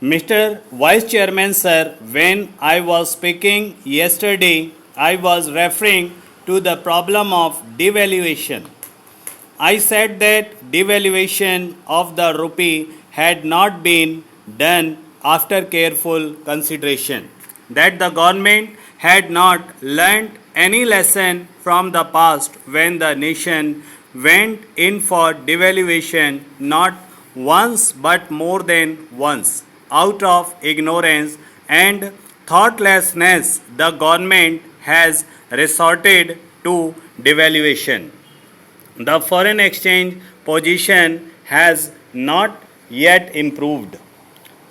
Mr. Vice Chairman, sir, when I was speaking yesterday, I was referring to the problem of devaluation. I said that devaluation of the rupee had not been done after careful consideration, that the government had not learnt any lesson from the past when the nation went in for devaluation not once but more than once. Out of ignorance and thoughtlessness, the government has resorted to devaluation. The foreign exchange position has not yet improved.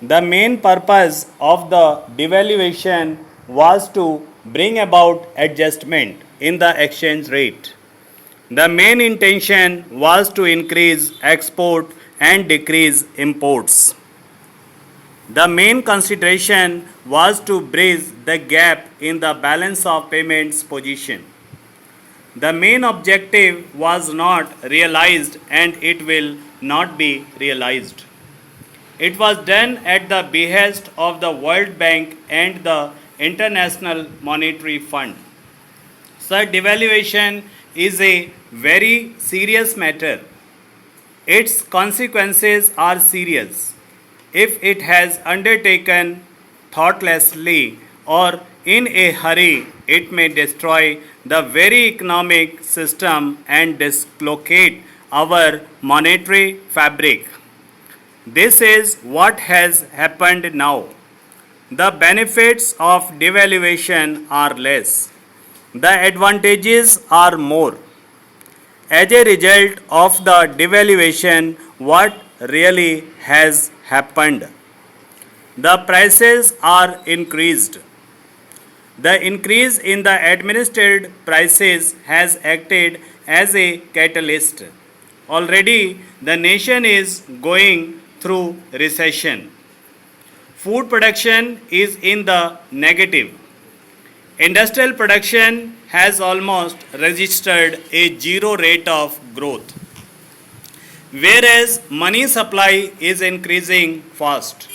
The main purpose of the devaluation was to bring about adjustment in the exchange rate. The main intention was to increase export and decrease imports. The main consideration was to bridge the gap in the balance of payments position. The main objective was not realized and it will not be realized. It was done at the behest of the World Bank and the International Monetary Fund. So, devaluation is a very serious matter. Its consequences are serious. If it has undertaken thoughtlessly or in a hurry, it may destroy the very economic system and dislocate our monetary fabric. This is what has happened now. The benefits of devaluation are less. The advantages are more. As a result of the devaluation, what really has happened? The prices are increased. The increase in the administered prices has acted as a catalyst. Already, the nation is going through recession. Food production is in the negative. Industrial production has almost registered a zero rate of growth, whereas money supply is increasing fast.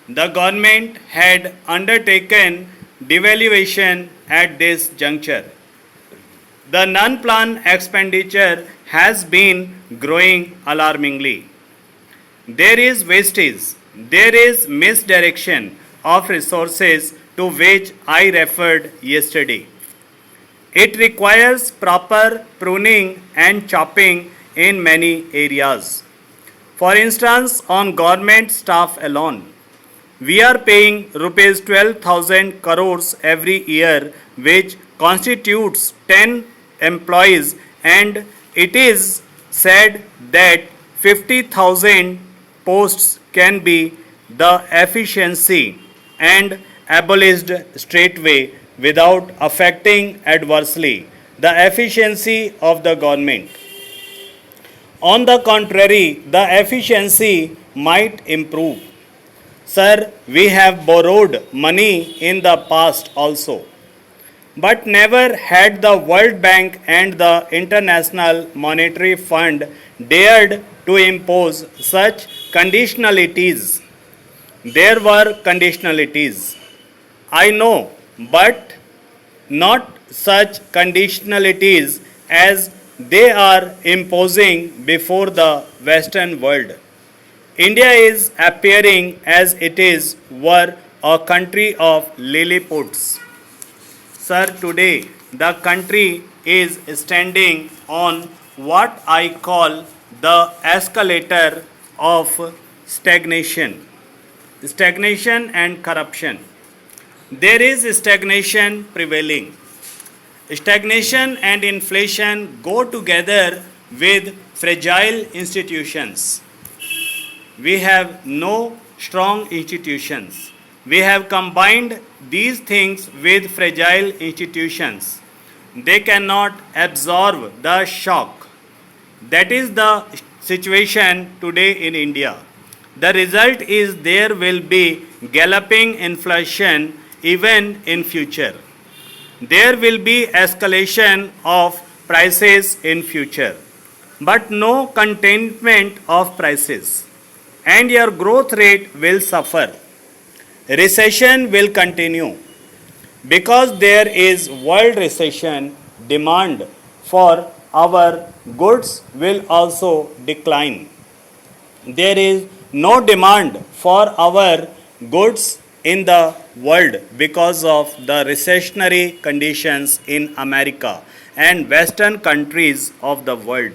The government had undertaken devaluation at this juncture. The non-planned expenditure has been growing alarmingly. There is wastage, there is misdirection of resources to which I referred yesterday. It requires proper pruning and chopping in many areas. For instance, on government staff alone, we are paying rupees 12,000 crores every year, which constitutes 10 employees, and it is said that 50,000 posts can be the efficiency and abolished straightway without affecting adversely the efficiency of the government. On the contrary, the efficiency might improve. Sir, we have borrowed money in the past also, but never had the World Bank and the International Monetary Fund dared to impose such conditionalities. There were conditionalities, I know, but not such conditionalities as they are imposing before the Western world. India is appearing as it is were a country of Lilliputians. Sir, today the country is standing on what I call the escalator of stagnation and corruption. There is stagnation prevailing. Stagnation and inflation go together with fragile institutions. We have no strong institutions. We have combined these things with fragile institutions. They cannot absorb the shock. That is the situation today in India. The result is there will be galloping inflation even in future. There will be escalation of prices in future, but no containment of prices. and your growth rate will suffer. Recession will continue. Because there is world recession, demand for our goods will also decline. There is no demand for our goods in the world because of the recessionary conditions in America and western countries of the world.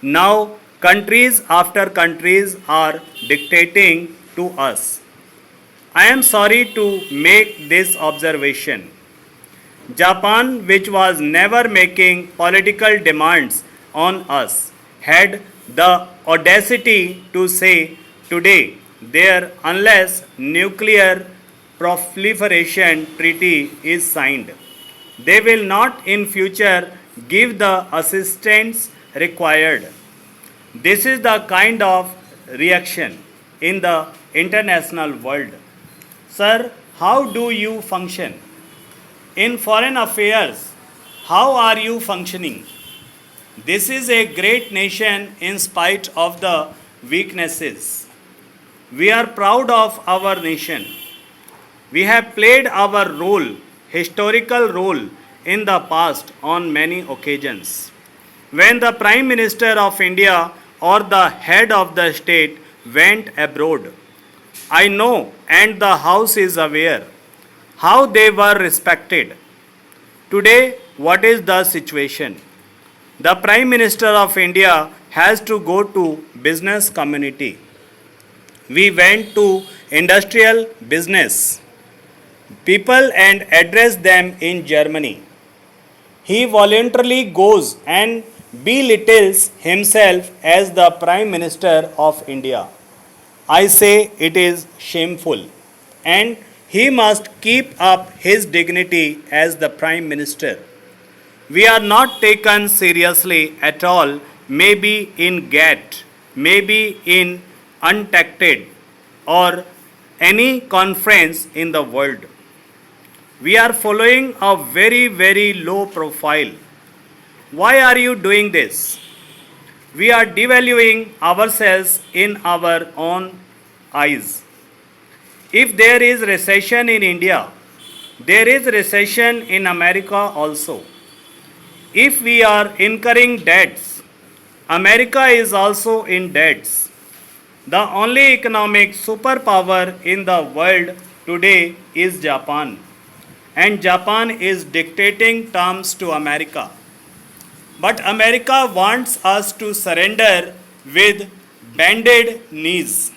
Now, countries after countries are dictating to us. I am sorry to make this observation. Japan, which was never making political demands on us, had the audacity to say today there unless nuclear proliferation treaty is signed, they will not in future give the assistance required. This is the kind of reaction in the international world. Sir, how do you function? In foreign affairs, how are you functioning? This is a great nation in spite of the weaknesses. We are proud of our nation. We have played our role, historical role, in the past on many occasions. When the Prime Minister of India or the head of the state went abroad, I know and the House is aware how they were respected. Today, what is the situation? The Prime Minister of India has to go to business community. We went to industrial business people and address them in Germany. He voluntarily goes and belittles himself as the Prime Minister of India. I say it is shameful, and he must keep up his dignity as the Prime Minister. We are not taken seriously at all, maybe in GATT, maybe in UNTACTED, or any conference in the world. We are following a very, very low profile. Why are you doing this? We are devaluing ourselves in our own eyes. If there is recession in India, there is recession in America also. If we are incurring debts, America is also in debts. The only economic superpower in the world today is Japan, and Japan is dictating terms to America. But America wants us to surrender with bended knees.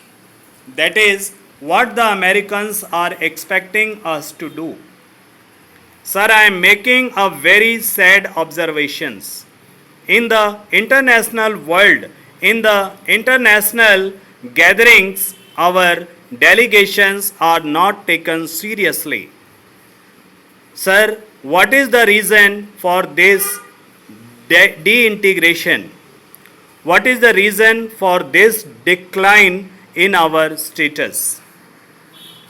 That is what the Americans are expecting us to do. Sir, I am making a very sad observations. In the international world, in the international gatherings, our delegations are not taken seriously. Sir, what is the reason for this de-integration? What is the reason for this decline in our status?